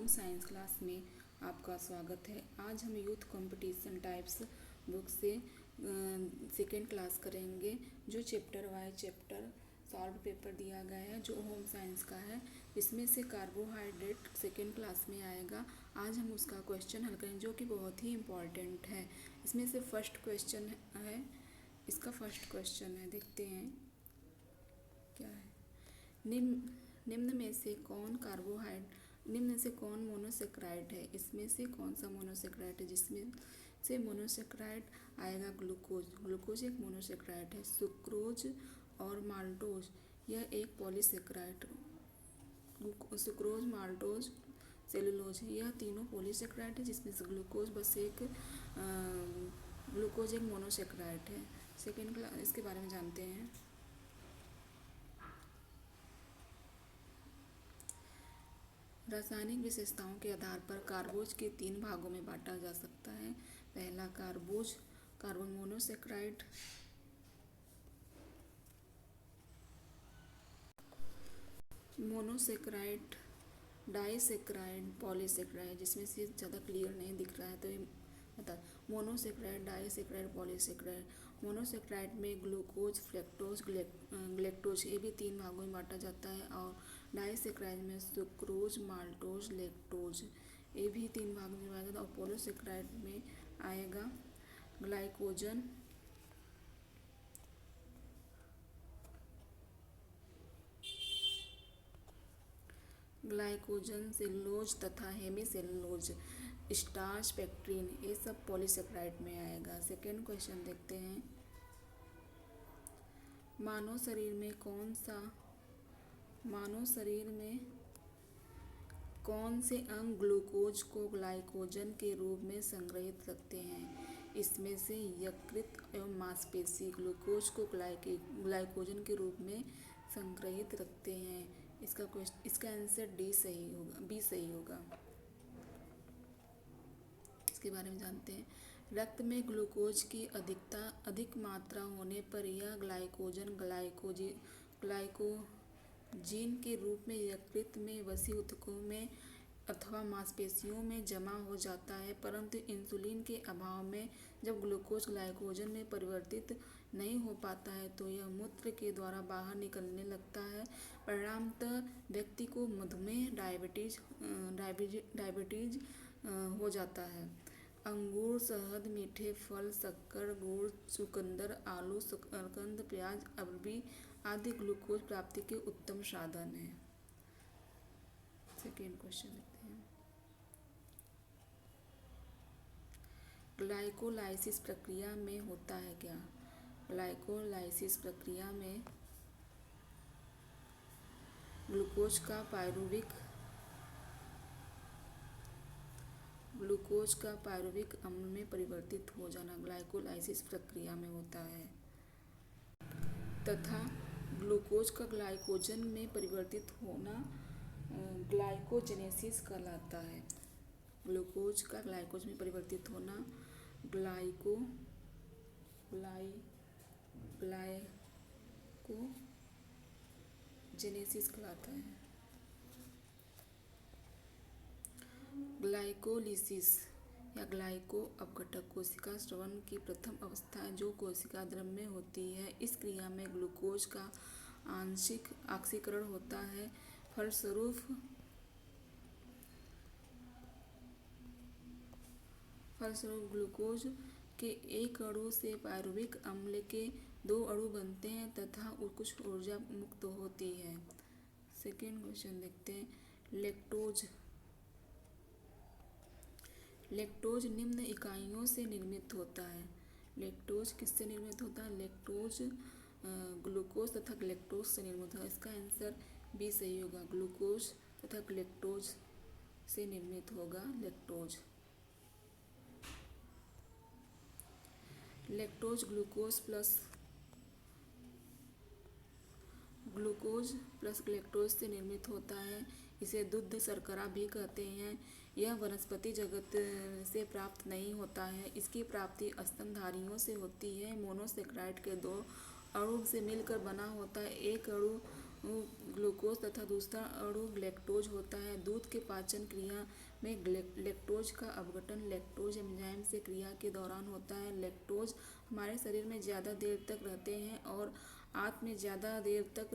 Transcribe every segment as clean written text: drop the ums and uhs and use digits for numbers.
Home science class में आपका स्वागत है। आज हम यूथ कंपटीशन टाइप्स बुक से सेकेंड क्लास करेंगे। जो chapter wise chapter solve paper दिया गया है जो होम साइंस का है, इसमें से कार्बोहाइड्रेट सेकेंड क्लास में आएगा। आज हम उसका क्वेश्चन हल करेंगे जो कि बहुत ही इम्पॉर्टेंट है। इसमें से फर्स्ट क्वेश्चन है, इसका फर्स्ट क्वेश्चन है, देखते हैं क्या है। निम्न में से कौन मोनोसेक्राइड है? इसमें से कौन सा मोनोसेक्राइड है? जिसमें से मोनोसेक्राइड आएगा ग्लूकोज एक मोनोसेक्राइड है। सुक्रोज और माल्टोज यह एक पॉलीसेक्राइड। सुक्रोज, माल्टोज, सेलुलोज यह तीनों पॉलीसेक्राइड है, जिसमें से ग्लूकोज एक मोनोसेक्राइड है। सेकेंड क्लास इसके बारे में जानते हैं। रासायनिक विशेषताओं के आधार पर कार्बोज के 3 भागों में बांटा जा सकता है। पहला कार्बन मोनोसेक्राइड, डाइसेक्राइड, पॉलीसेक्राइड। जिसमें से ज़्यादा क्लियर नहीं दिख रहा है तो ये बता। Monosaccharide, disaccharide, polysaccharide. मोनोसेक्राइड में ग्लूकोज, फ्रक्टोज, ग्लेक्टोज ये भी 3 भागों में बांटा जाता है। और डाइसेक्राइड में सुक्रोज, माल्टोज, लैक्टोज ये भी 3 भागों में बांटा जाता है। और पॉलीसेक्राइड में आएगा ग्लाइकोजन, सेलुलोज तथा हेमीसेलुलोज, स्टार्च, पेक्टिन ये सब पॉलीसेक्राइड में आएगा। सेकेंड क्वेश्चन देखते हैं। मानव शरीर में कौन से अंग ग्लूकोज को ग्लाइकोजन के रूप में संग्रहित रखते हैं? इसमें से यकृत एवं मांसपेशी ग्लूकोज को ग्लाइकोजन के रूप में संग्रहित रखते हैं। इसका आंसर बी सही होगा। इसके बारे में जानते हैं। रक्त में ग्लूकोज की अधिक मात्रा होने पर यह ग्लाइकोजन ग्लाइकोजीन के रूप में यकृत में वसी ऊतकों में अथवा मांसपेशियों में जमा हो जाता है। परंतु इंसुलिन के अभाव में जब ग्लूकोज ग्लाइकोजन में परिवर्तित नहीं हो पाता है तो यह मूत्र के द्वारा बाहर निकलने लगता है। परिणामतः व्यक्ति को मधुमेह, डायबिटीज हो जाता है। अंगूर, शहद, मीठे फल, शक्कर, गुड़, चुकंदर, आलू, शकरकंद, प्याज, अरबी आदि ग्लूकोज प्राप्ति के उत्तम साधन हैं। सेकेंड क्वेश्चन देखते हैं। ग्लाइकोलाइसिस प्रक्रिया में होता है क्या? ग्लाइकोलाइसिस प्रक्रिया में ग्लूकोज का पायरुविक अम्ल में परिवर्तित हो जाना ग्लाइकोलाइसिस प्रक्रिया में होता है तथा ग्लूकोज का ग्लाइकोजन में परिवर्तित होना ग्लाइकोजेनेसिस कहलाता है। ग्लूकोज का ग्लाइकोज में परिवर्तित होना ग्लाइकोजेनेसिस कहलाता है। ग्लाइकोलिसिस या ग्लाइको अपघटक कोशिका स्रवण की प्रथम अवस्था है जो कोशिका द्रव्य में होती है। इस क्रिया में ग्लूकोज का आंशिक ऑक्सीकरण होता है। फलस्वरूप ग्लूकोज के एक अणु से पायरुविक अम्ल के 2 अणु बनते हैं तथा कुछ ऊर्जा मुक्त होती है। सेकेंड क्वेश्चन देखते हैं। लैक्टोज निम्न इकाइयों से निर्मित होता है। लैक्टोज किससे निर्मित होता है? लैक्टोज ग्लूकोज तथा ग्लेक्टोज से निर्मित होता है। इसका आंसर बी सही होगा। ग्लूकोज तथा ग्लेक्टोज से निर्मित होगा lactose. Lactose glucose plus galactose से निर्मित होता है। इसे दुग्ध शर्करा भी कहते हैं। यह वनस्पति जगत से प्राप्त नहीं होता है। इसकी प्राप्ति स्तनधारियों से होती है। मोनोसेक्राइड के 2 अणु से मिलकर बना होता है। एक अणु ग्लूकोज तथा दूसरा अणु लैक्टोज होता है। दूध के पाचन क्रिया में लैक्टोज का अपघटन लैक्टोज एंजाइम से क्रिया के दौरान होता है। लैक्टोज हमारे शरीर में ज़्यादा देर तक रहते हैं और आंत में ज़्यादा देर तक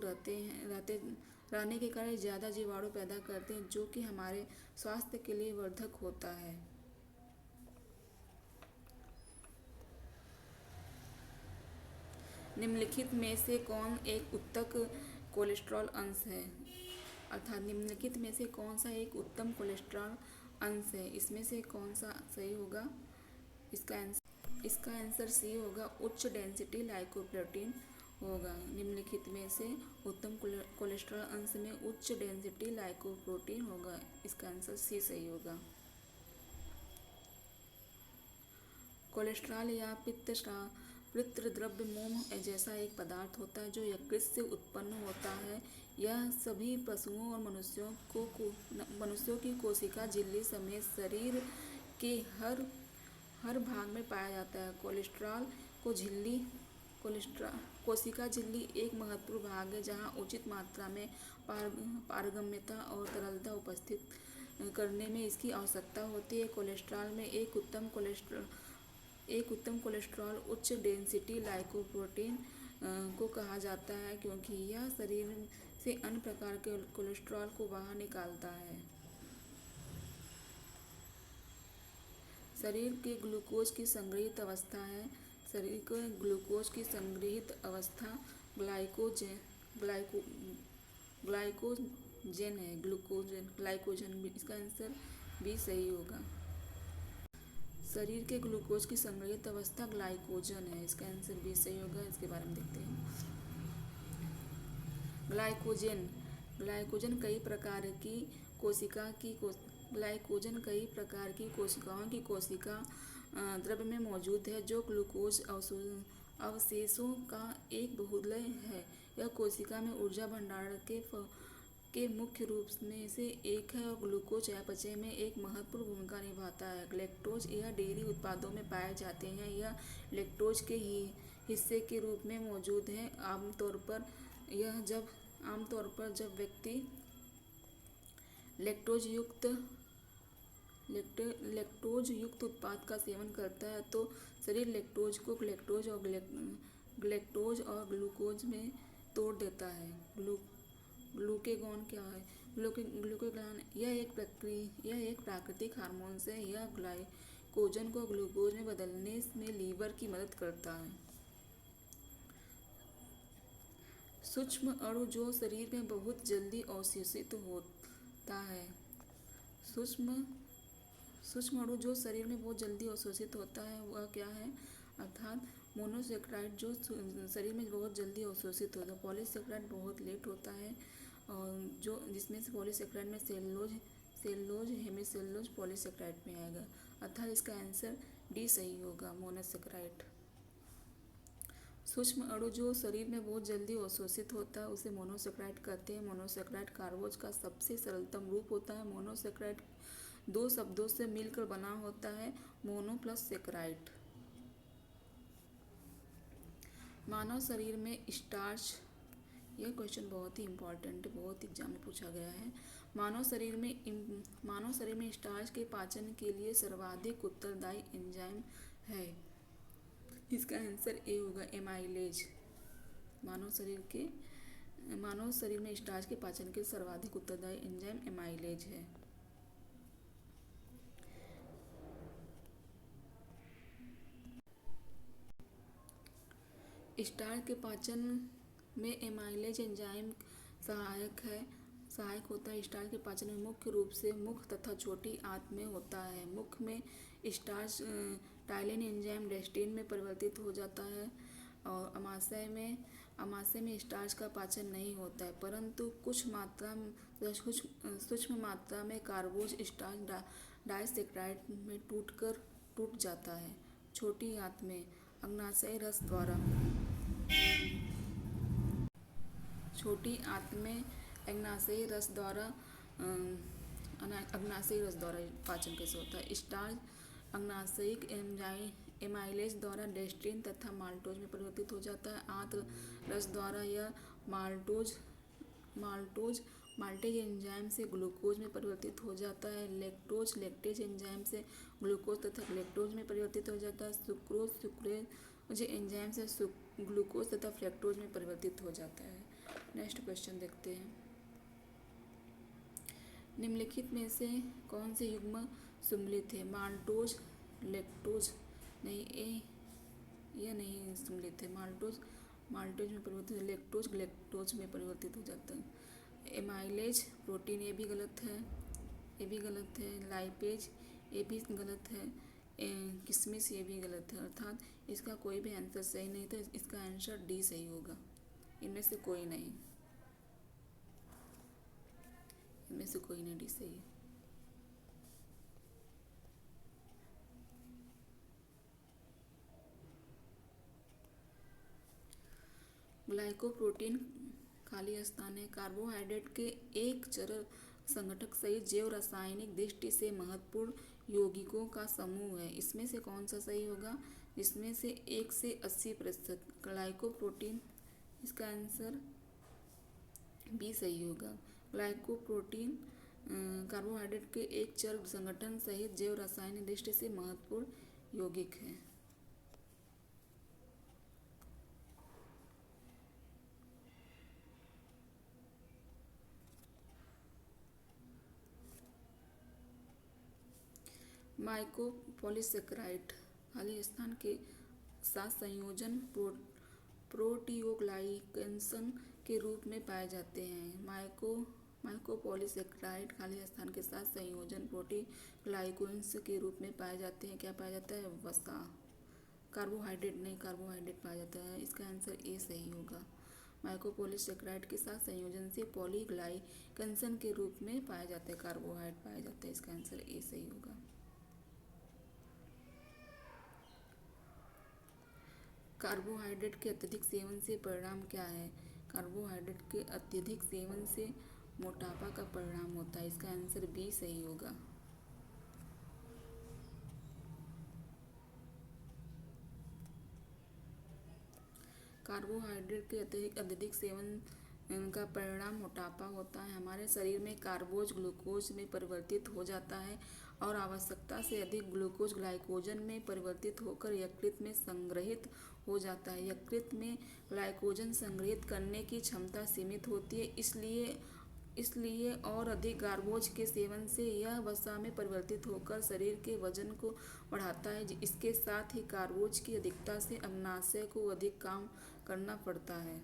रहने के कारण ज़्यादा जीवाणु पैदा करते हैं, जो कि हमारे स्वास्थ्य के लिए वर्धक होता है। निम्नलिखित में से कौन एक उत्तक कोलेस्ट्रॉल अंश है? अर्थात निम्नलिखित में से कौन सा एक उत्तम कोलेस्ट्रॉल अंश है? इसमें से कौन सा सही होगा? इसका आंसर सी होगा, उच्च डेंसिटी लाइकोप्रोटीन होगा। निम्नलिखित में से उत्तम कोलेस्ट्रॉल अंश में उच्च डेंसिटी लाइकोप्रोटीन होगा। इसका आंसर सी सही होगा। कोलेस्ट्रॉल या पित्त द्रव्य मोम जैसा एक पदार्थ होता है जो यकृत से उत्पन्न होता है। यह सभी पशुओं और मनुष्यों की कोशिका झिल्ली समेत शरीर के हर भाग में पाया जाता है। कोशिका झिल्ली एक महत्वपूर्ण भाग है जहां उचित मात्रा में पारगम्यता और तरलता उपस्थित करने में इसकी आवश्यकता होती है। कोलेस्ट्रॉल में एक उत्तम कोलेस्ट्रॉल उच्च डेंसिटी लाइकोप्रोटीन को कहा जाता है, क्योंकि यह शरीर से अन्य प्रकार के कोलेस्ट्रॉल को बाहर निकालता है। शरीर के ग्लूकोज की संग्रहित अवस्था है। शरीर के ग्लूकोज की संग्रहित अवस्था ग्लाइकोजन है। ग्लाइकोजन इसका आंसर बी सही होगा। शरीर के ग्लूकोज की संग्रहित अवस्था ग्लाइकोजन है। इसका आंसर बी सही होगा। इसके बारे में देखते हैं। ग्लाइकोजन कई प्रकार की कोशिकाओं की कोशिका द्रव्य में मौजूद है, जो ग्लूकोज अवशेषों का एक बहुलक है। यह कोशिका में ऊर्जा भंडारण के मुख्य रूप में से एक है और ग्लूकोज चयापचय में एक महत्वपूर्ण भूमिका निभाता है। लैक्टोज यह डेयरी उत्पादों में पाए जाते हैं। यह लैक्टोज के हिस्से के रूप में मौजूद है। आमतौर पर जब व्यक्ति लैक्टोज युक्त उत्पाद का सेवन करता है तो शरीर लैक्टोज को ग्लैक्टोज और ग्लूकोज में तोड़ देता है। ग्लूकेगॉन क्या है? ग्लूकेगॉन यह एक प्राकृतिक हार्मोन है। यह ग्लाइकोजन को ग्लूकोज में बदलने में लीवर की मदद करता है। सूक्ष्म अणु जो शरीर में बहुत जल्दी अवशोषित होता है। सूक्ष्म अणु जो शरीर में बहुत जल्दी अवशोषित होता है वह क्या है? अर्थात मोनोसेक्राइड जो शरीर में बहुत जल्दी अवशोषित होता है। पॉलीसेक्राइड बहुत लेट होता है, और जिसमें से पॉलीसेक्राइड में सेलुलोज हेमिसेलुलोज पॉलीसेक्राइड में आएगा। अर्थात इसका आंसर डी सही होगा, मोनोसेक्राइड। सूक्ष्म अणु जो शरीर में बहुत जल्दी अवशोषित होता है उसे मोनोसेक्राइड कहते हैं। मोनोसेक्राइड कार्बोज का सबसे सरलतम रूप होता है। मोनोसेक्राइड दो शब्दों से मिलकर बना होता है, मोनो प्लस सेक्राइड। मानव शरीर में स्टार्च, यह क्वेश्चन बहुत ही इम्पोर्टेंट है, बहुत एग्जाम में पूछा गया है। मानव शरीर में स्टार्च के पाचन के लिए सर्वाधिक उत्तरदायी एंजाइम है। इसका आंसर ए होगा, एमाइलेज। मानव शरीर में स्टार्च के पाचन के सर्वाधिक उत्तरदायी एंजाइम एमाइलेज है। स्टार्च के पाचन में एमाइलेज एंजाइम सहायक होता है। स्टार्च के पाचन में मुख्य रूप से मुख तथा छोटी आंत में होता है। मुख में स्टार्च टाइलिन एंजाइम डेस्टिन में परिवर्तित हो जाता है, और अमाशय में स्टार्च का पाचन नहीं होता है, परंतु सूक्ष्म मात्रा में कार्बोज स्टार्च डाइसेक्राइड में टूट जाता है। छोटी आंत में अग्नाशयी रस द्वारा पाचन कैसे होता है? स्टार्च अग्नाशयिक एमाइलेज द्वारा डेस्टिन तथा माल्टोज में परिवर्तित हो जाता है। आंत रस द्वारा यह माल्टोज माल्टोज माल्टेज एंजाइम से ग्लूकोज में परिवर्तित हो जाता है। लैक्टोज लैक्टेज एंजाइम से ग्लूकोज तथा लैक्टोज में परिवर्तित हो जाता है। सुक्रोज सुक्रेज एंजाइम से ग्लूकोज तथा फ्रैक्टोज में परिवर्तित हो जाता है। नेक्स्ट क्वेश्चन देखते हैं। निम्नलिखित में से कौन से युग्म सम्मिलित है? माल्टोज लैक्टोज नहीं, ये नहीं सम्मिलित है। माल्टोज में परिवर्तित, लैक्टोज ग्लैक्टोज में परिवर्तित हो जाता है। एमाइलेज प्रोटीन, ये भी गलत है, ये भी गलत है। लाइपेज, ये भी गलत है। किशमिश, ये भी गलत है। अर्थात इसका कोई भी आंसर सही नहीं, तो इसका आंसर डी सही होगा। इनमें से कोई नहीं, इनमें से कोई नहीं, डी सही है। ग्लाइकोप्रोटीन खाली स्थान है। कार्बोहाइड्रेट के एक चर संगठक सहित जैव रासायनिक दृष्टि से महत्वपूर्ण यौगिकों का समूह है। इसमें से कौन सा सही होगा? जिसमें से 1 से 80% ग्लाइकोप्रोटीन, इसका आंसर बी सही होगा। ग्लाइकोप्रोटीन कार्बोहाइड्रेट के एक चर संगठन सहित जैव रासायनिक दृष्टि से महत्वपूर्ण यौगिक है। माइकोपॉलीसेकेराइड खाली स्थान के साथ संयोजन प्रोटीओग्लाइकेशन के रूप में पाए जाते हैं। माइकोपॉलीसेकेराइड खाली स्थान के साथ संयोजन प्रोटीओग्लाइकेशन के रूप में पाए जाते हैं। क्या पाया जाता है? वसा। कार्बोहाइड्रेट नहीं, कार्बोहाइड्रेट पाया जाता है। इसका आंसर ए सही होगा। माइकोपॉलीसेकेराइड के साथ संयोजन से पॉलीग्लाइकेशन के रूप में पाया जाता है, कार्बोहाइड्रेट पाया जाता है। इसका आंसर ए सही होगा। कार्बोहाइड्रेट के अत्यधिक सेवन से परिणाम क्या है? कार्बोहाइड्रेट के अत्यधिक सेवन से मोटापा का परिणाम होता है। इसका आंसर बी सही होगा। कार्बोहाइड्रेट के अत्यधिक सेवन का परिणाम मोटापा होता है। हमारे शरीर में कार्बोज ग्लूकोज में परिवर्तित हो जाता है और आवश्यकता से अधिक ग्लूकोज ग्लाइकोजन में परिवर्तित होकर यकृत में संग्रहित हो जाता है। यकृत में ग्लाइकोजन संग्रहित करने की क्षमता सीमित होती है, इसलिए और अधिक कार्बोज के सेवन से यह वसा में परिवर्तित होकर शरीर के वजन को बढ़ाता है। इसके साथ ही कार्बोज की अधिकता से अग्नाशय को अधिक काम करना पड़ता है।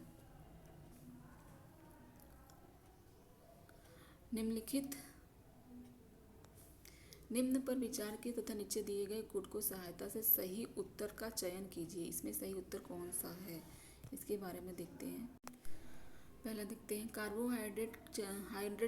निम्न पर विचार की तथा नीचे दिए गए कोड को सहायता से सही उत्तर का चयन कीजिए। इसमें सही उत्तर कौन सा है, इसके बारे में देखते हैं। पहला देखते हैं, कार्बोहाइड्रेट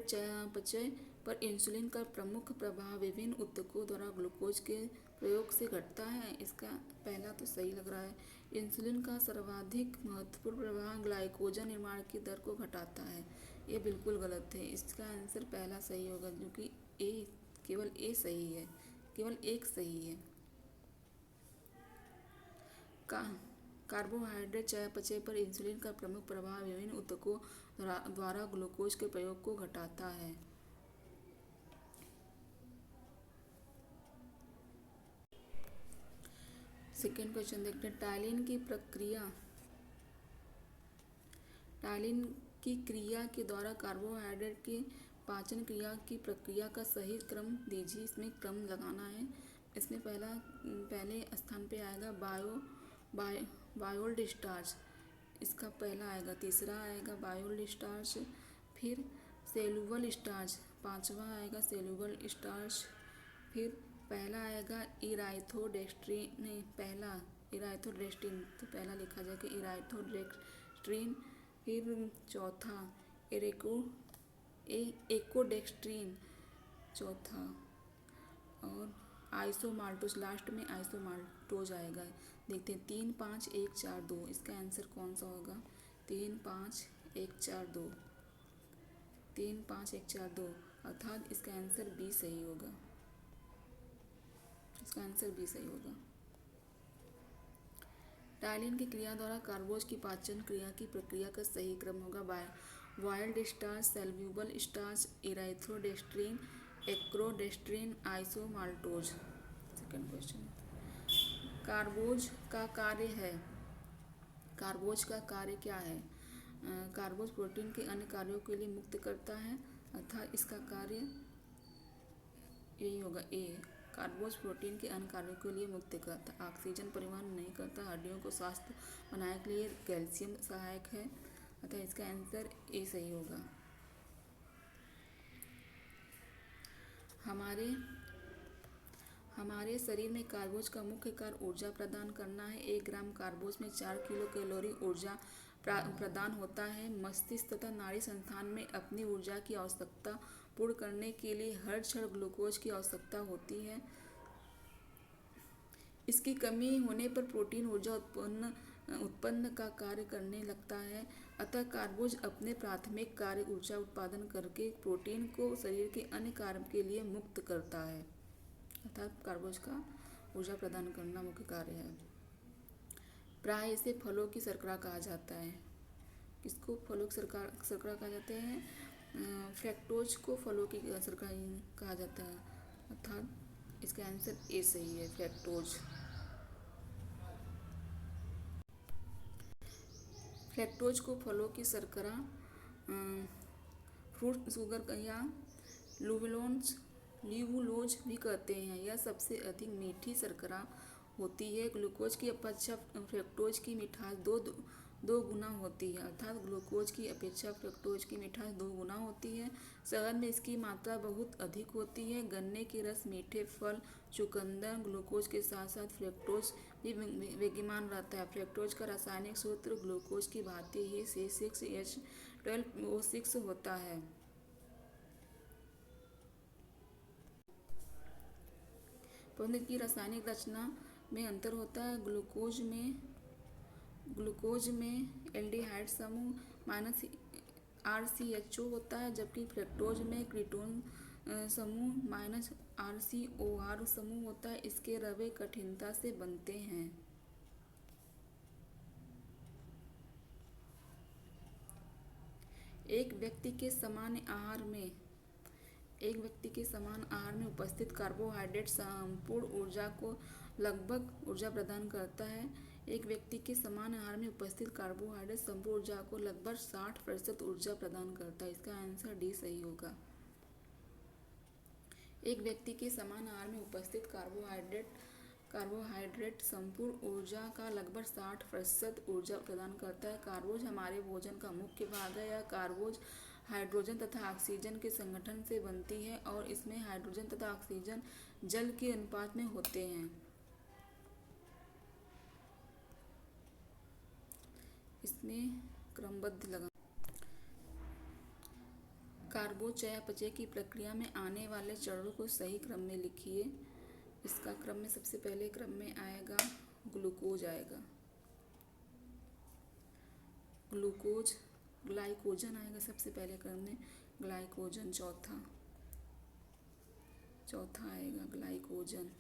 चयापचय पर इंसुलिन का प्रमुख प्रभाव विभिन्न ऊतकों द्वारा ग्लूकोज के प्रयोग से घटता है। इसका पहला तो सही लग रहा है। इंसुलिन का सर्वाधिक महत्वपूर्ण प्रभाव ग्लाइकोजन निर्माण की दर को घटाता है। ये बिल्कुल गलत है। इसका आंसर पहला सही होगा, क्योंकि केवल ए सही है, केवल एक सही है। कार्बोहाइड्रेट चयापचय पर इंसुलिन का प्रमुख प्रभाव विभिन्न ऊतकों द्वारा ग्लूकोज के प्रयोग को घटाता है। सेकेंड क्वेश्चन देखते हैं। टाइलिन की क्रिया के द्वारा कार्बोहाइड्रेट की पाचन क्रिया की प्रक्रिया का सही क्रम दीजिए। इसमें क्रम लगाना है। इसमें पहले स्थान पे आएगा बायोल्ड स्टार्च, इसका पहला आएगा। तीसरा आएगा बायोल्ड स्टार्च, फिर सेलुलर स्टार्च, पांचवा आएगा सेलुलर स्टार्च, फिर पहला आएगा इराइथोडेक्स्ट्रिन, नहीं पहला इराइथोडेक्स्ट्रिन, तो पहला लिखा जाएगा इराइथोडेक्स्ट्रिन, फिर चौथा एकोडेक्स्ट्रिन चौथा, और आइसोमाल्टोज लास्ट में आइसोमाल्टोज आएगा। देखते हैं 3 5 1 4 2, इसका आंसर कौन सा होगा? 3 5 1 4 2, 3 5 1 4 2, अर्थात इसका आंसर बी सही होगा। इसका आंसर बी सही होगा। टाइलिन की क्रिया द्वारा कार्बोज की पाचन क्रिया की प्रक्रिया का सही क्रम होगा boiled starch, soluble starch, erythrodextrin, achrodextrin, isomaltose. Second question, कार्बोज का कार्य है। कार्बोज का कार्य क्या है? कार्बोज प्रोटीन के अन्य कार्यों के लिए मुक्त करता है, अर्थात इसका कार्य यही होगा ए। कार्बोज प्रोटीन के अन्य कार्यों के लिए मुक्त करता, ऑक्सीजन परिवहन नहीं करता, हड्डियों को स्वस्थ बनाने के लिए कैल्शियम सहायक है, अतः इसका आंसर ए सही होगा। हमारे शरीर में कार्बोज का मुख्य कार्य ऊर्जा प्रदान करना है। 1 ग्राम कार्बोज में 4 किलो कैलोरी ऊर्जा प्रदान होता है। मस्तिष्क तथा नाड़ी संस्थान में अपनी ऊर्जा की आवश्यकता पूर्ण करने के लिए हर क्षण ग्लूकोज की आवश्यकता होती है। इसकी कमी होने पर प्रोटीन ऊर्जा उत्पन्न का कार्य करने लगता है, अतः कार्बोज अपने प्राथमिक कार्य ऊर्जा उत्पादन करके प्रोटीन को शरीर के अन्य कार्य के लिए मुक्त करता है, अर्थात कार्बोज का ऊर्जा प्रदान करना मुख्य कार्य है। प्राय इसे फलों की शर्करा कहा जाता है। किसको फलों की शर्करा कहा जाता है? फ्रैक्टोज को फलों की शर्करा कहा जाता है, अर्थात इसका आंसर ए सही है, फ्रैक्टोज। फ्रैक्टोज को फलों की शर्करा, फ्रूट शुगर या ल्यूलोज भी कहते हैं। यह सबसे अधिक मीठी शर्करा होती है। ग्लूकोज की अपेक्षा फ्रैक्टोज की मिठास दो गुना होती है, अर्थात ग्लूकोज की अपेक्षा फ्रैक्टोज की मिठास 2 गुना होती है। शहद में इसकी मात्रा बहुत अधिक होती है। गन्ने के रस, मीठे फल, चुकंदर ग्लूकोज के साथ साथ फ्रैक्टोज भी विद्यमान रहता है। फ्रैक्टोज का रासायनिक सूत्र ग्लूकोज की भांति ही C6H12O6 होता है। परंतु की रासायनिक रचना में अंतर होता है। ग्लूकोज में एल्डिहाइड समूह -RCHO होता है, जबकि फ्रैक्टोज में कीटोन समूह -RCOR समूह होता है। इसके रवे कठिनता से बनते हैं। एक व्यक्ति के समान आहार में उपस्थित कार्बोहाइड्रेट संपूर्ण ऊर्जा को लगभग ऊर्जा प्रदान करता है। एक व्यक्ति के समान आहार में उपस्थित कार्बोहाइड्रेट संपूर्ण ऊर्जा को लगभग 60% ऊर्जा प्रदान करता है। इसका आंसर डी सही होगा। एक व्यक्ति के समान आहार में उपस्थित कार्बोहाइड्रेट संपूर्ण ऊर्जा का लगभग 60% ऊर्जा प्रदान करता है। कार्बोज हमारे भोजन का मुख्य भाग है। यह कार्बोज हाइड्रोजन तथा ऑक्सीजन के संगठन से बनती है और इसमें हाइड्रोजन तथा ऑक्सीजन जल के अनुपात में होते हैं। इसमें क्रमबद्ध लगा। कार्बोज चयापचय की प्रक्रिया में आने वाले चरणों को सही क्रम में लिखिए। इसका क्रम में सबसे पहले क्रम में आएगा ग्लूकोज आएगा, ग्लाइकोजन आएगा सबसे पहले क्रम में, ग्लाइकोजन चौथा आएगा ग्लाइकोजन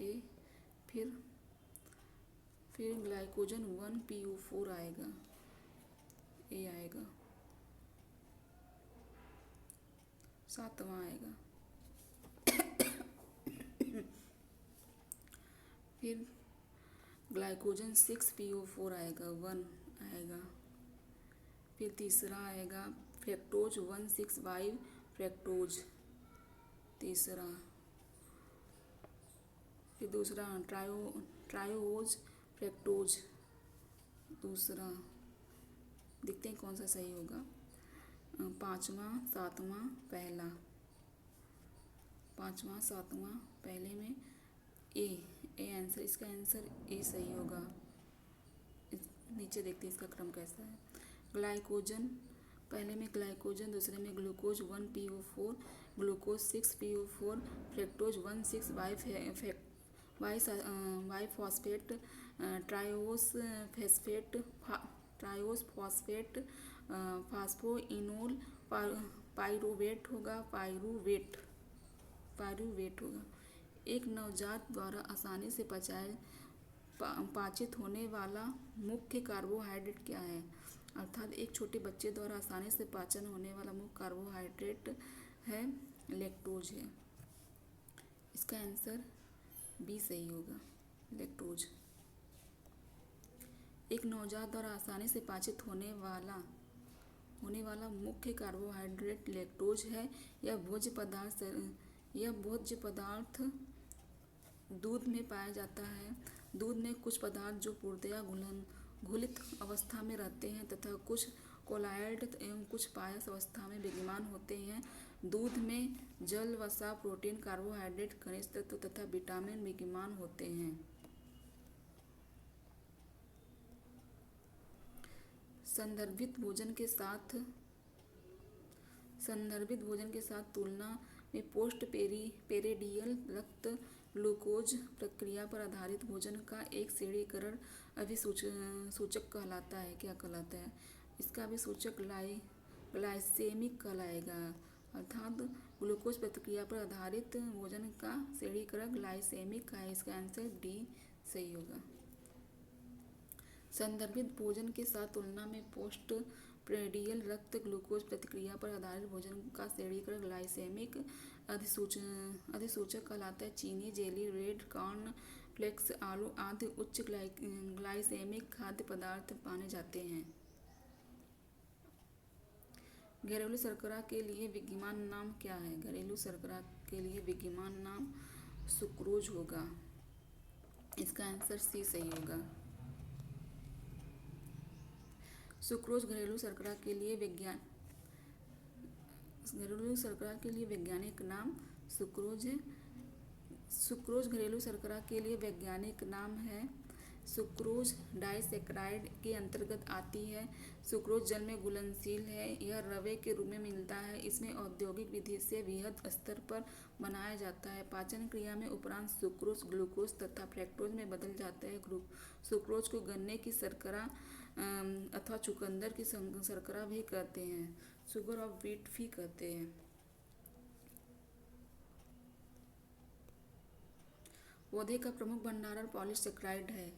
ए, फिर ग्लाइकोजन 1PO4 आएगा, ए आएगा, 7वां आएगा। फिर ग्लाइकोजन 6PO4 आएगा, 1 आएगा। फिर तीसरा आएगा फ्रैक्टोज 1,6,5 फ्रैक्टोज, तीसरा। फिर दूसरा ट्रायोज फ्रैक्टोज, दूसरा। देखते हैं कौन सा सही होगा। 5वां 7वां पहला, 5वां 7वां पहले में ए आंसर, इसका आंसर ए सही होगा। नीचे देखते हैं इसका क्रम कैसा है। ग्लाइकोजन पहले में ग्लाइकोजन, दूसरे में glucose 1PO4, glucose 6PO4, fructose 1,6,5 phosphate, triose phosphate, phosphoenol pyruvate होगा। एक नवजात द्वारा आसानी से पाचित होने वाला मुख्य कार्बोहाइड्रेट क्या है? अर्थात एक छोटे बच्चे द्वारा आसानी से पाचन होने वाला मुख्य कार्बोहाइड्रेट है लैक्टोज है। इसका आंसर बी सही होगा, लैक्टोज। एक नवजात द्वारा आसानी से पाचित होने वाला मुख्य कार्बोहाइड्रेट लैक्टोज है। यह भोज्य पदार्थ दूध में पाया जाता है। दूध में कुछ पदार्थ जो पूर्णतया घुलित अवस्था में रहते हैं तथा कुछ कोलॉइड एवं कुछ पायस अवस्था में विद्यमान होते हैं। दूध में जल, वसा, प्रोटीन, कार्बोहाइड्रेट, खनिज तत्व तथा विटामिन विद्यमान होते हैं। संदर्भित भोजन के साथ तुलना में पोस्ट पेरिडियल रक्त ग्लूकोज प्रक्रिया पर आधारित भोजन का एक श्रेणीकरण अभिसूचक कहलाता है। क्या कहलाता है? इसका अभिसूचक ग्लाइसेमिक कहलाएगा। अर्थात ग्लूकोज प्रक्रिया पर आधारित भोजन का श्रेणीकरण ग्लाइसेमिक का है। इसका आंसर डी सही होगा। संदर्भित भोजन के साथ तुलना में पोस्ट प्रेडियल रक्त ग्लूकोज प्रतिक्रिया पर आधारित भोजन का श्रेणीकरण ग्लाइसेमिक अधिसूचक कहलाता है। चीनी, जेली, रेड कॉर्न फ्लेक्स, आलू आदि उच्च ग्लाइसेमिक खाद्य पदार्थ माने जाते हैं। घरेलू शर्करा के लिए विद्यमान नाम क्या है? घरेलू शर्करा के लिए विद्यमान नाम सुक्रोज होगा। इसका आंसर सी सही होगा। सुक्रोज घरेलू शर्करा के लिए वैज्ञानिक नाम सुक्रोज है। सुक्रोज घरेलू शर्करा के लिए वैज्ञानिक नाम है। सुक्रोज डाइसैकराइड के अंतर्गत आती है। सुक्रोज जल में घुलनशील है। यह रवे के रूप में मिलता है। इसमें औद्योगिक विधि से वृहद स्तर पर बनाया जाता है। पाचन क्रिया में उपरांत सुक्रोज ग्लूकोज तथा फ्रक्टोज में बदल जाता है। सुक्रोज को गन्ने की शर्करा अथवा चुकंदर की शर्करा भी कहते हैं। शुगर ऑफ व्हीट भी कहते हैं। पौधे का प्रमुख भंडारण पॉलीसेकेराइड है।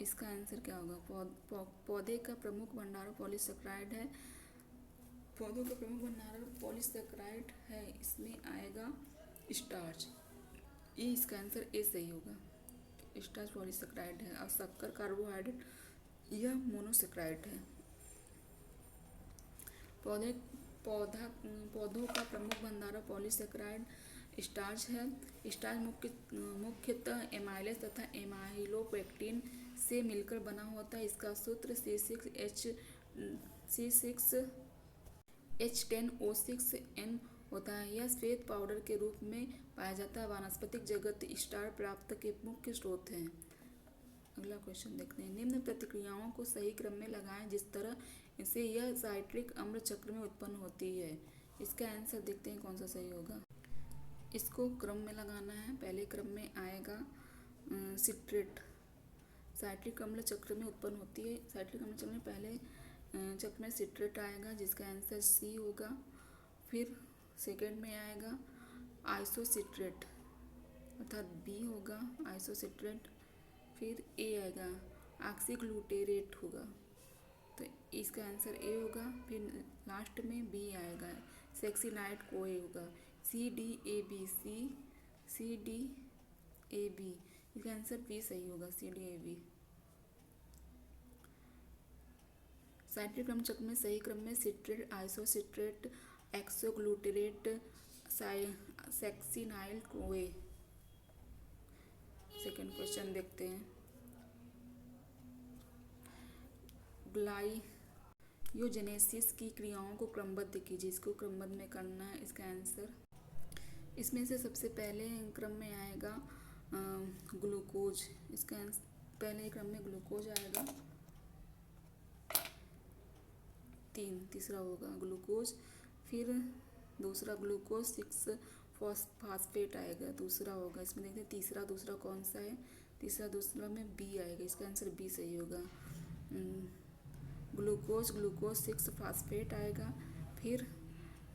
इसका आंसर क्या होगा? पौधे का प्रमुख भंडारण पॉलीसेकेराइड है। पौधों का प्रमुख भंडारण पॉलीसेकेराइड है। इसमें आएगा स्टार्च। ये इसका आंसर ए सही होगा। स्टार्च पॉलीसेकेराइड है और शक्कर कार्बोहाइड्रेट यह मोनोसेकेराइड है। पौधों का प्रमुख भंडारण पॉलीसेकेराइड स्टार्च है। स्टार्च मुख्यतः एमाइलेज तथा एमाइलोपेक्टिन से मिलकर बना होता है। इसका सूत्र C6H10O6N होता है। यह श्वेत पाउडर के रूप में पाया जाता है। वानस्पतिक जगत स्टार्च प्राप्त के मुख्य स्रोत हैं। अगला क्वेश्चन देखते हैं। निम्न प्रतिक्रियाओं को सही क्रम में लगाएं जिस तरह से यह साइट्रिक अम्ल चक्र में उत्पन्न होती है। इसका आंसर देखते हैं कौन सा सही होगा। इसको क्रम में लगाना है। पहले क्रम में आएगा सिट्रेट। साइट्रिक अम्ल चक्र में उत्पन्न होती है। साइट्रिक अम्ल चक्र में पहले चक्र में सिट्रेट आएगा जिसका आंसर सी होगा। फिर सेकेंड में आएगा आइसोसिट्रेट अर्थात बी होगा आइसोसिट्रेट। फिर ए आएगा ऑक्सीग्लूटेरेट होगा तो इसका आंसर ए होगा। फिर लास्ट में बी आएगा सेक्सिनाइड कोए होगा CDAB। इसका आंसर बी सही होगा CDAB। साइट्रिक अम्ल चक्र में सही क्रम में सिट्रेट, आइसोसिट्रेट, एक्सोग्लूटेरेट, सेक्सिनाइल कोए। सेकेंड क्वेश्चन देखते हैं। ग्लाइयोजेनेसिस की क्रियाओं को क्रमबद्ध कीजिए। इसको क्रमबद्ध में करना है। इसका आंसर इसमें से सबसे पहले क्रम में आएगा ग्लूकोज। इसका पहले क्रम में ग्लूकोज आएगा। तीसरा होगा ग्लूकोज। फिर दूसरा ग्लूकोज 6 फॉस्फेट आएगा दूसरा होगा। इसमें देखते हैं तीसरा दूसरा कौन सा है। दूसरा में बी आएगा। इसका आंसर बी सही होगा। ग्लूकोज 6 फॉस्फेट आएगा। फिर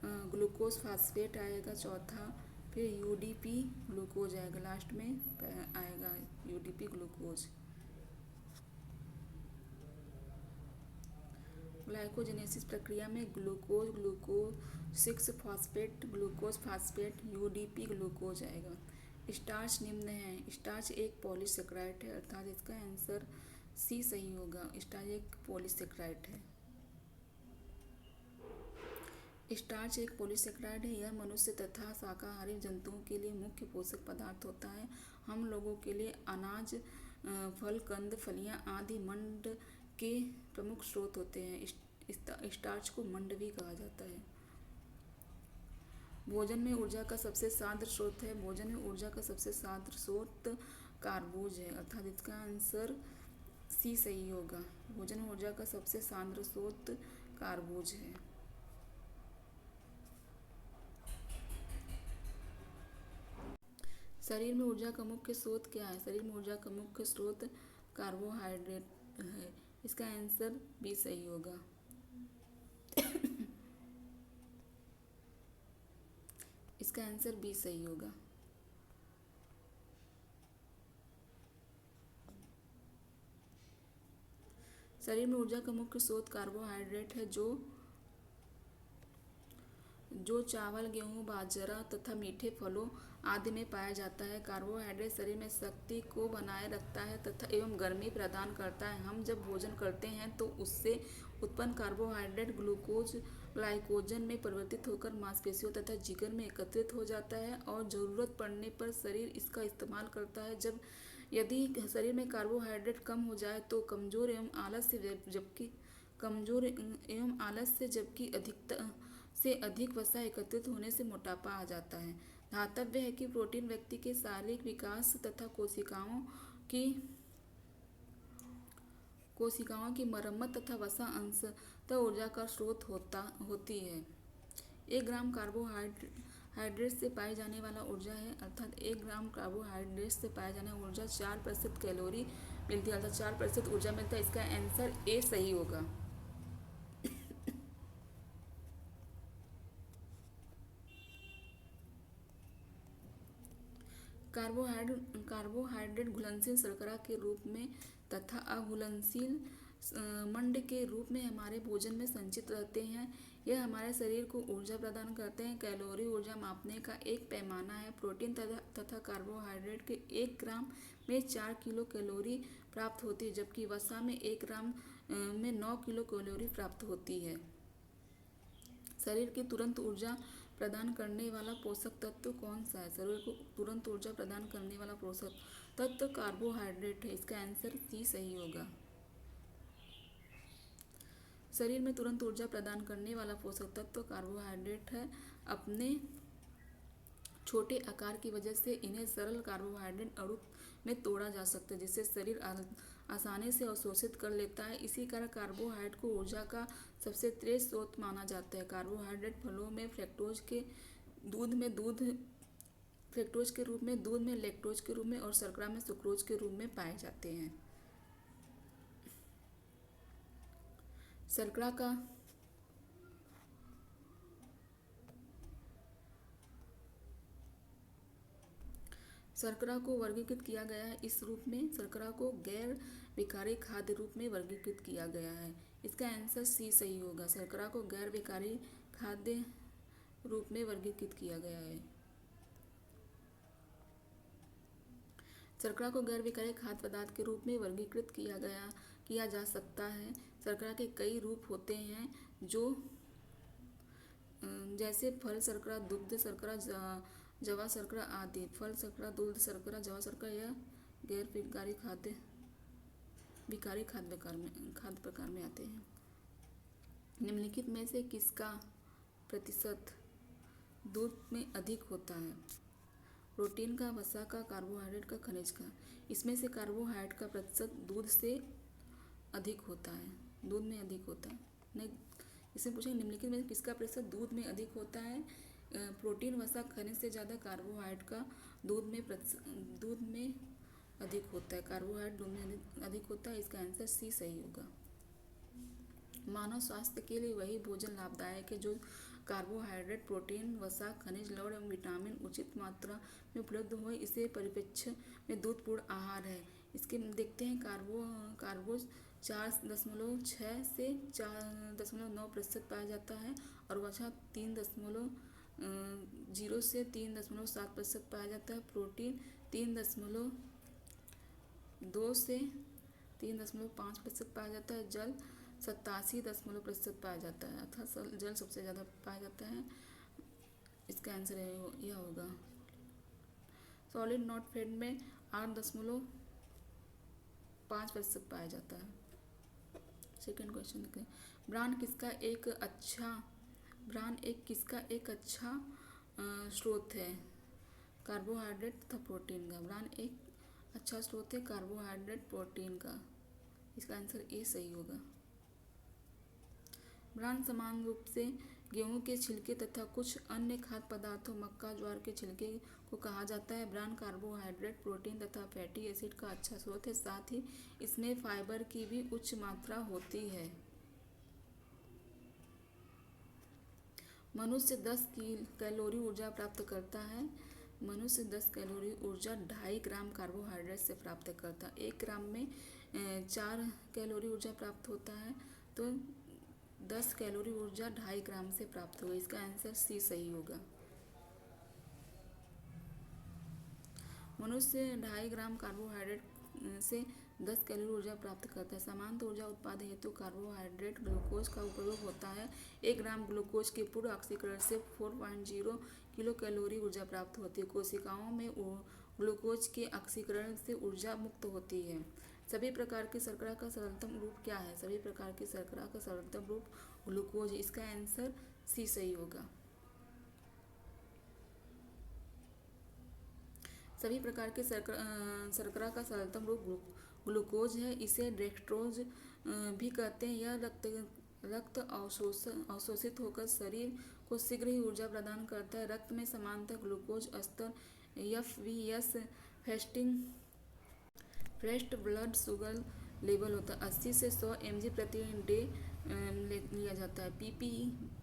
ग्लूकोज फॉस्फेट आएगा चौथा। फिर UDP ग्लूकोज आएगा लास्ट में आएगा UDP ग्लूकोज। ग्लाइकोजेनेसिस प्रक्रिया में glucose, glucose 6 phosphate, glucose phosphate, UDP glucose आएगा। स्टार्च निम्न है। स्टार्च एक पॉलीसेकेराइड है, अर्थात इसका आंसर सी सही होगा। स्टार्च एक पॉलीसेकेराइड है। स्टार्च एक पॉलीसेकेराइड है। यह मनुष्य तथा शाकाहारी जंतुओं के लिए मुख्य पोषक पदार्थ होता है। हम लोगों के लिए अनाज, फल, कंद, फलियां आदि मंड के प्रमुख स्रोत होते हैं। स्टार्च को मंड भी कहा जाता है। भोजन में ऊर्जा का सबसे सान्द्र स्रोत है। भोजन में ऊर्जा का सबसे सान्द्र स्रोत कार्बोज है, अर्थात इसका आंसर सी सही होगा। भोजन में ऊर्जा का सबसे सान्द्र स्रोत कार्बोज है। शरीर में ऊर्जा का मुख्य स्रोत क्या है? शरीर में ऊर्जा का मुख्य स्रोत कार्बोहाइड्रेट है। इसका आंसर बी सही होगा। इसका आंसर बी सही होगा। शरीर में ऊर्जा का मुख्य स्रोत कार्बोहाइड्रेट है, जो चावल, गेहूं, बाजरा तथा मीठे फलों आदि में पाया जाता है। कार्बोहाइड्रेट शरीर में शक्ति को बनाए रखता है तथा एवं गर्मी प्रदान करता है। हम जब भोजन करते हैं तो उससे उत्पन्न कार्बोहाइड्रेट ग्लाइकोजन में परिवर्तित होकर मांसपेशियों तथा जिगर में एकत्रित हो जाता है और जरूरत पड़ने पर शरीर इसका इस्तेमाल करता है। यदि शरीर में कार्बोहाइड्रेट कम हो जाए तो कमजोर एवं आलस से जबकि अधिक वसा एकत्रित होने से मोटापा आ जाता है। ध्यातव्य है कि प्रोटीन व्यक्ति के शारीरिक विकास तथा कोशिकाओं की मरम्मत तथा वसा अंशतः ऊर्जा का स्रोत होती है। 1 ग्राम कार्बोहाइड्रेट से पाई जाने वाला ऊर्जा है, अर्थात 1 ग्राम कार्बोहाइड्रेट से पाई जाने वाला ऊर्जा 4% कैलोरी मिलती है, अर्थात 4% ऊर्जा मिलता है। इसका आंसर ए सही होगा। कार्बोहाइड्रेट घुलनशील शर्करा के रूप में तथा अघुलनशील मंड के रूप में हमारे भोजन में संचित रहते हैं। यह हमारे शरीर को ऊर्जा प्रदान करते हैं। कैलोरी ऊर्जा मापने का एक पैमाना है। प्रोटीन तथा कार्बोहाइड्रेट के 1 ग्राम में 4 किलो कैलोरी प्राप्त होती है, जबकि वसा में 1 ग्राम में 9 किलो कैलोरी प्राप्त होती है। शरीर की तुरंत ऊर्जा प्रदान करने वाला पोषक तत्व कौन सा है? शरीर को तुरंत ऊर्जा प्रदान करने वाला पोषक तत्व कार्बोहाइड्रेट है। इसका आंसर सी सही होगा। शरीर में तुरंत ऊर्जा प्रदान करने वाला पोषक तत्व कार्बोहाइड्रेट है। अपने छोटे आकार की वजह से इन्हें सरल कार्बोहाइड्रेट अणु में तोड़ा जा सकता है, जिससे शरीर आसानी से अवशोषित कर लेता है। इसी कारण कार्बोहाइड्रेट को ऊर्जा का सबसे तेज स्रोत माना जाता है। कार्बोहाइड्रेट फलों में फ्रक्टोज के रूप में, दूध में लैक्टोज के रूप में और शर्करा में सुक्रोज के रूप में पाए जाते हैं। शर्करा को वर्गीकृत किया गया है इस रूप में। शर्करा को गैर विकारी खाद्य रूप में वर्गीकृत किया गया है। इसका आंसर सी सही होगा। शर्करा को गैर विकारी खाद्य रूप में वर्गीकृत किया गया है। शर्करा को गैर विकारी खाद्य पदार्थ के रूप में वर्गीकृत किया जा सकता है। शर्करा के कई रूप होते हैं, जैसे फल शर्करा, दुग्ध शर्करा, जवा शर्करा आदि। फल शर्करा, दुग्ध शर्करा, जवा शर्करा यह गैर विकारी खाद्य प्रकार में आते हैं। निम्नलिखित में से किसका प्रतिशत दूध में अधिक होता है? प्रोटीन का, वसा का, कार्बोहाइड्रेट का, खनिज का। इसमें से कार्बोहाइड्रेट का प्रतिशत दूध से अधिक होता है, दूध में अधिक होता है। नहीं, इसमें पूछेंगे निम्नलिखित में किसका प्रतिशत दूध में अधिक होता है? प्रोटीन, वसा, खनिज से ज़्यादा कार्बोहाइड्रेट का दूध में अधिक होता है। कार्बोहाइड्रेट दूध में अधिक होता है। इसका आंसर सी सही होगा। मानव स्वास्थ्य के लिए वही भोजन लाभदायक है जो कार्बोहाइड्रेट, प्रोटीन, वसा, खनिज, लवण एवं विटामिन उचित मात्रा में उपलब्ध हो। इसे परिप्रेक्ष्य में दूध पूर्ण आहार है। इसके देखते हैं 4.6 से 4.9% पाया जाता है और वसा 3.0 से 3.7% पाया जाता है। प्रोटीन 3.2 से 3.5% पाया जाता है। जल 87% पाया जाता है, अर्थात जल सबसे ज़्यादा पाया जाता है। इसका आंसर यह होगा। सॉलिड नॉट फेड में 8.5% पाया जाता है। सेकेंड क्वेश्चन देखते हैं। ब्रांड किसका एक अच्छा स्रोत है कार्बोहाइड्रेट तथा प्रोटीन का। ब्रांड एक अच्छा स्रोत है कार्बोहाइड्रेट प्रोटीन का। इसका आंसर ए सही होगा। ब्रांड समान रूप से गेहूं के छिलके तथा कुछ अन्य खाद्य पदार्थों मक्का ज्वार के छिलके को कहा जाता है। ब्रांड कार्बोहाइड्रेट प्रोटीन तथा फैटी एसिड का अच्छा स्रोत है, साथ ही इसमें फाइबर की भी उच्च मात्रा होती है। मनुष्य 10 कैलोरी ऊर्जा प्राप्त करता है। मनुष्य 10 कैलोरी ऊर्जा 2.5 ग्राम कार्बोहाइड्रेट से प्राप्त करता है। 1 ग्राम में 4 कैलोरी ऊर्जा प्राप्त होता है, तो 10 कैलोरी ऊर्जा 2.5 ग्राम से प्राप्त होगी। इसका आंसर सी सही होगा। मनुष्य 2.5 ग्राम कार्बोहाइड्रेट से 10 कैलोरी ऊर्जा प्राप्त करता है। समांतर ऊर्जा उत्पादन हेतु कार्बोहाइड्रेट ग्लूकोज का उपयोग होता है। 1 ग्राम ग्लूकोज के पूर्ण ऑक्सीकरण से 4.0 किलो कैलोरी ऊर्जा प्राप्त होती है। कोशिकाओं में ग्लूकोज के ऑक्सीकरण से ऊर्जा मुक्त होती है। सभी प्रकार की शर्करा का सरलतम रूप क्या है। सभी प्रकार की शर्करा का सरलतम रूप ग्लूकोज। इसका आंसर सी सही होगा। सभी प्रकार के शर्करा का सरलतम रूप ग्लूकोज है। इसे डेक्स्ट्रोज भी कहते हैं। यह रक्त अवशोषित होकर शरीर को शीघ्र ही ऊर्जा प्रदान करता है। रक्त में समानतः ग्लूकोज स्तर FBS फ्रेस्ट ब्लड शुगर लेवल होता है 80 से 100 mg प्रति डे लिया जाता है।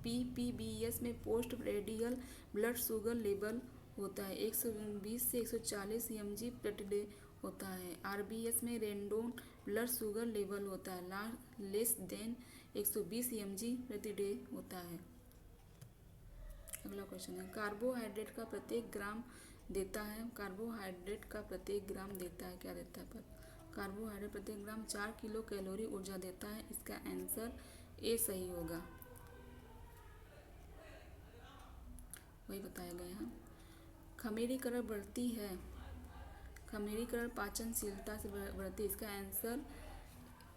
PPBS में पोस्ट प्रेडियल ब्लड शुगर लेवल होता है 120 से 140 mg प्रति डे होता है। RBS में रेंडोम ब्लड शुगर लेवल होता है लेस देन 120 mg प्रति डे होता है। अगला क्वेश्चन है। कार्बोहाइड्रेट का प्रत्येक ग्राम देता है। कार्बोहाइड्रेट का प्रत्येक ग्राम देता है, क्या देता है पर कार्बोहाइड्रेट प्रत्येक ग्राम 4 किलो कैलोरी ऊर्जा देता है। इसका आंसर ए सही होगा। वही बताया गया है। खमीरीकरण बढ़ती है। खमीरीकरण पाचनशीलता से बढ़ती है। इसका आंसर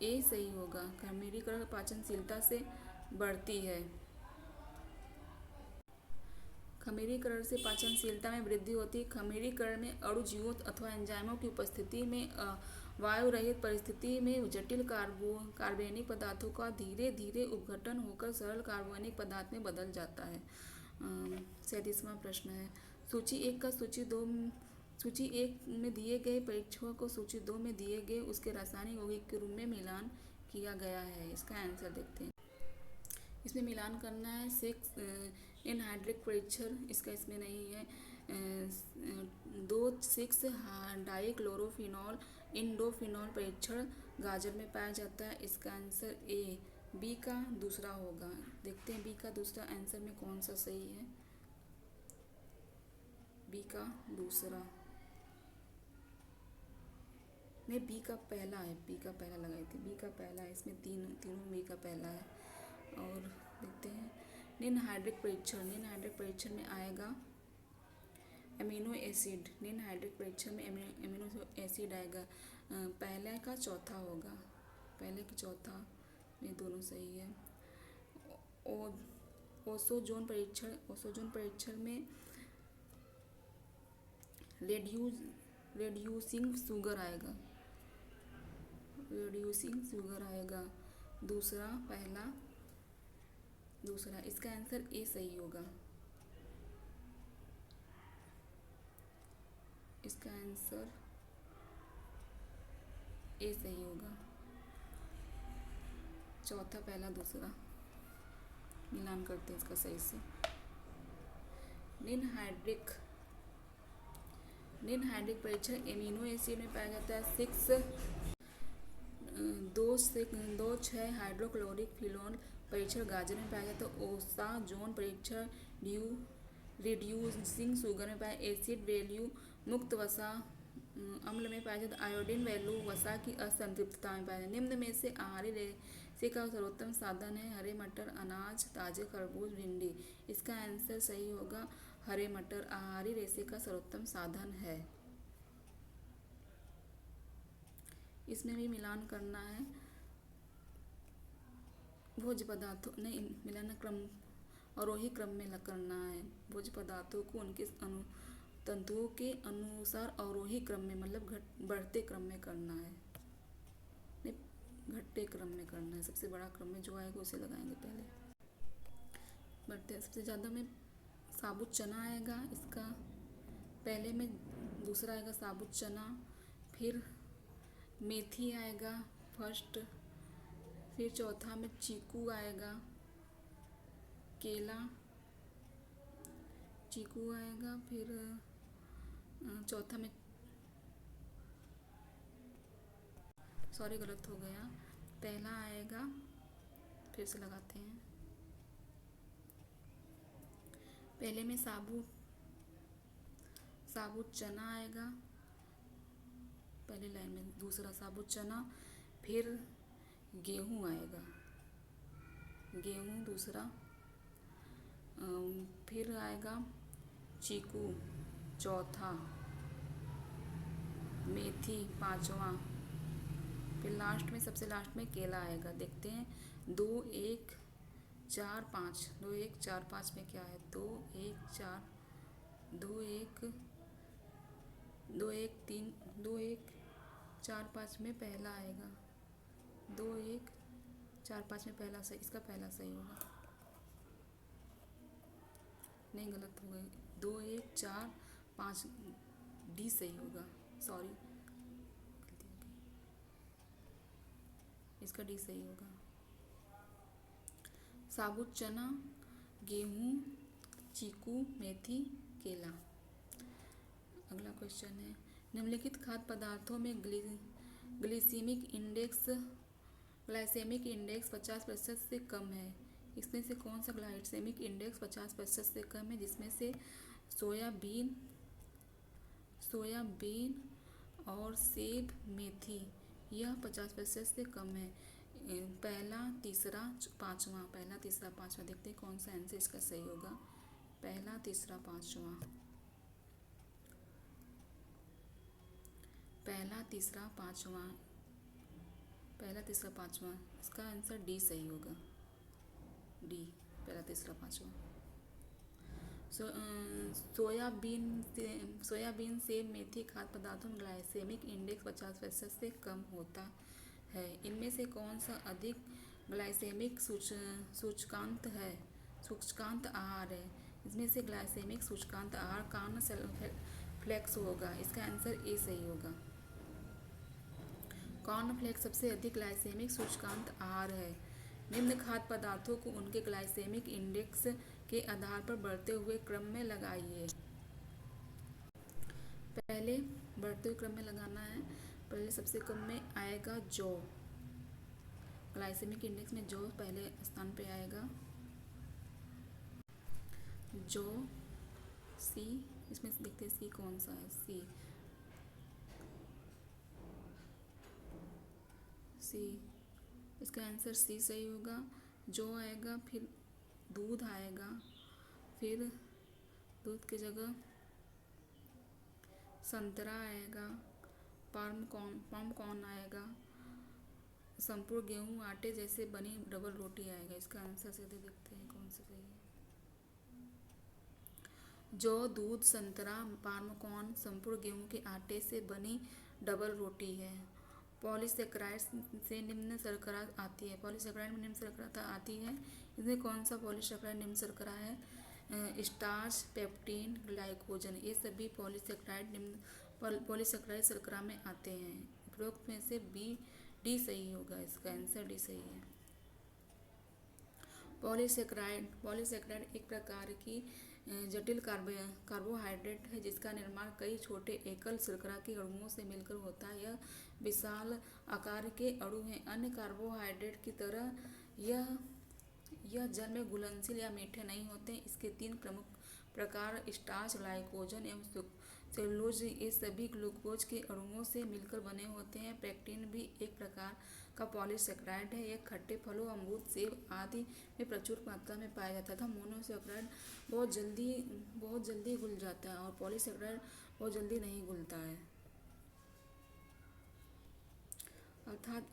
ए सही होगा। खमीरीकरण पाचनशीलता से बढ़ती है। खमीरीकरण से पाचनशीलता में वृद्धि होती है। खमीरीकरण में अणुजीवों अथवा एंजाइमों की उपस्थिति में वायु रहित परिस्थिति में जटिल कार्बनिक पदार्थों का धीरे धीरे अपघटन होकर सरल कार्बनिक पदार्थ में बदल जाता है। 37वां प्रश्न है। सूची 1 में दिए गए परीक्षकों को सूची 2 में दिए गए उसके रासायनिक यौगिक के रूप में मिलान किया गया है। इसका आंसर देखते हैं। इसमें मिलान करना है 6 एनहाइड्रिक परीक्षण। इसका इसमें नहीं है। 2,6 डाइक्लोरोफिनॉल इंडोफिनॉल परीक्षण गाजर में पाया जाता है। इसका आंसर ए बी का दूसरा होगा। देखते हैं बी का दूसरा आंसर में कौन सा सही है। बी का दूसरा नहीं, बी का पहला है। बी का पहला लगाई थी। बी का पहला है। इसमें तीनों बी का पहला है। और देखते हैं निनहाइड्रिक परीक्षण। निनहाइड्रिक परीक्षण में आएगा एमिनो एसिड। निनहाइड्रिक परीक्षण में एमिनो एसिड आएगा। पहले का चौथा होगा। पहले के चौथा में दोनों सही है। ओसोजोन परीक्षण में रेड्यूसिंग शुगर आएगा। दूसरा पहला दूसरा। इसका आंसर ए सही होगा। इसका आंसर ए सही होगा। चौथा पहला दूसरा मिलान करते हैं इसका सही से। निनहाइड्रिक परीक्षण एमिनो एसिड में पाया जाता है 6 2 6 हाइड्रोक्लोरिक फिनोल परीक्षण गाजर में पाया जाता है। ओसाजोन परीक्षण रिड्यूसिंग शुगर में पाया। एसिड वैल्यू मुक्त वसा अम्ल में पाया जाता है। आयोडीन वैल्यू वसा की असंतृप्तता में पाया जाता है। निम्न में से आहारी रेशे का सर्वोत्तम साधन है हरे मटर, अनाज, ताजे खरबूज, भिंडी। इसका आंसर सही होगा हरे मटर आहारी रेशे का सर्वोत्तम साधन है। इसमें भी मिलान करना है भोज्य पदार्थों नहीं मिलान क्रम आरोही क्रम में करना है। भोज्य पदार्थों को उनके तंतुओं के अनुसार आरोही क्रम में मतलब बढ़ते क्रम में करना है, नहीं घटते क्रम में करना है। सबसे बड़ा क्रम में जो आएगा उसे लगाएंगे पहले। बढ़ते सबसे ज़्यादा में साबुत चना आएगा इसका पहले में, दूसरा आएगा साबुत चना, फिर मेथी आएगा फर्स्ट, फिर चौथा में चीकू आएगा, केला चीकू आएगा, फिर चौथा में सॉरी गलत हो गया, पहला आएगा फिर से लगाते हैं। पहले में साबुत चना आएगा पहली लाइन में, दूसरा साबुत चना, फिर गेहूँ आएगा, गेहूँ दूसरा, फिर आएगा चीकू चौथा, मेथी पांचवा, फिर लास्ट में सबसे लास्ट में केला आएगा। देखते हैं 2 1 4 5 2 1 4 5 में क्या है, 2 1 4 2 1 2 1 3 2 1 4 5 में पहला आएगा, 2 1 4 5 में पहला सही, इसका पहला सही होगा, नहीं गलत हो गई, 2 1 4 5 डी सही होगा, सॉरी इसका डी सही होगा। साबुत चना, गेहूँ, चीकू, मेथी, केला। अगला क्वेश्चन है निम्नलिखित खाद्य पदार्थों में ग्लाइसेमिक इंडेक्स 50% से कम है। इसमें से कौन सा ग्लाइसेमिक इंडेक्स 50% से कम है, जिसमें से सोयाबीन और सेब, मेथी यह 50% से कम है। पहला तीसरा पांचवा, पहला तीसरा पांचवा, देखते हैं कौन सा आंसर इसका सही होगा। पहला तीसरा पांचवा, पहला तीसरा पांचवा, पहला तीसरा पांचवा, इसका आंसर डी सही होगा, डी पहला तीसरा पांचवा। सोयाबीन सेब मेथी खाद्य पदार्थों में ग्लाइसेमिक इंडेक्स 50% से कम होता है। इनमें से कौन सा अधिक ग्लाइसेमिक सूचकांक आहार है। इसमें से ग्लाइसेमिक सूचकांक आहार कॉर्नफ्लेक्स होगा, इसका आंसर ए सही होगा। कॉर्नफ्लेक्स सबसे अधिक ग्लाइसेमिक सूचकांक आहार है। निम्न खाद्य पदार्थों को उनके ग्लाइसेमिक इंडेक्स के आधार पर बढ़ते हुए क्रम में लगाइए। पहले बढ़ते हुए क्रम में लगाना है। पहले सबसे कम में आएगा जौ, ग्लाइसेमिक इंडेक्स में जौ पहले स्थान पे आएगा, जौ सी, इसमें देखते हैं सी कौन सा है, सी इसका आंसर सी सही होगा। जौ आएगा, फिर दूध आएगा, फिर दूध की जगह संतरा आएगा, पॉपकॉर्न आएगा, संपूर्ण गेहूं आटे जैसे बनी डबल रोटी आएगा। इसका आंसर सीधे देखते हैं कौन सा सही है। जौ, दूध, संतरा, पॉपकॉर्न संपूर्ण गेहूं के आटे से बनी डबल रोटी है। पॉलीसेकेराइड से निम्न शर्करा आती है, पॉलीसेकेराइड में निम्न शर्करा आती है। इसमें कौन सा पॉलीसेकेराइड निम्न शर्करा है, स्टार्च, पेप्टिन, ग्लाइकोजन, ये सभी पॉलीसेकेराइड शर्करा में आते हैं। उपरोक्त में से डी सही होगा, इसका आंसर डी सही है। पॉलीसेकेराइड एक प्रकार की जटिल कार्बोहाइड्रेट है जिसका निर्माण कई छोटे एकल शर्करा के अणुओं से मिलकर होता है। यह विशाल आकार के अणु हैं। अन्य कार्बोहाइड्रेट की तरह यह जल में घुलनशील या मीठे नहीं होते। इसके 3 प्रमुख प्रकार स्टार्च, ग्लाइकोजन एवं सेलुलोज, ये सभी ग्लूकोज के अणुओं से मिलकर बने होते हैं। पेक्टिन भी एक प्रकार का पॉलीसेकेराइड है। यह खट्टे फलों, अमरूद, सेब आदि में प्रचुर मात्रा में पाया जाता था। मोनोसेकेराइड बहुत जल्दी घुल जाता है और पॉलीसेकेराइड बहुत जल्दी नहीं घुलता है। अर्थात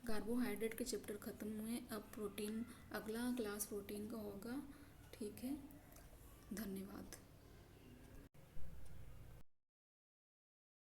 कार्बोहाइड्रेट के चैप्टर खत्म हुए। अब प्रोटीन, अगला क्लास प्रोटीन का होगा। ठीक है, धन्यवाद।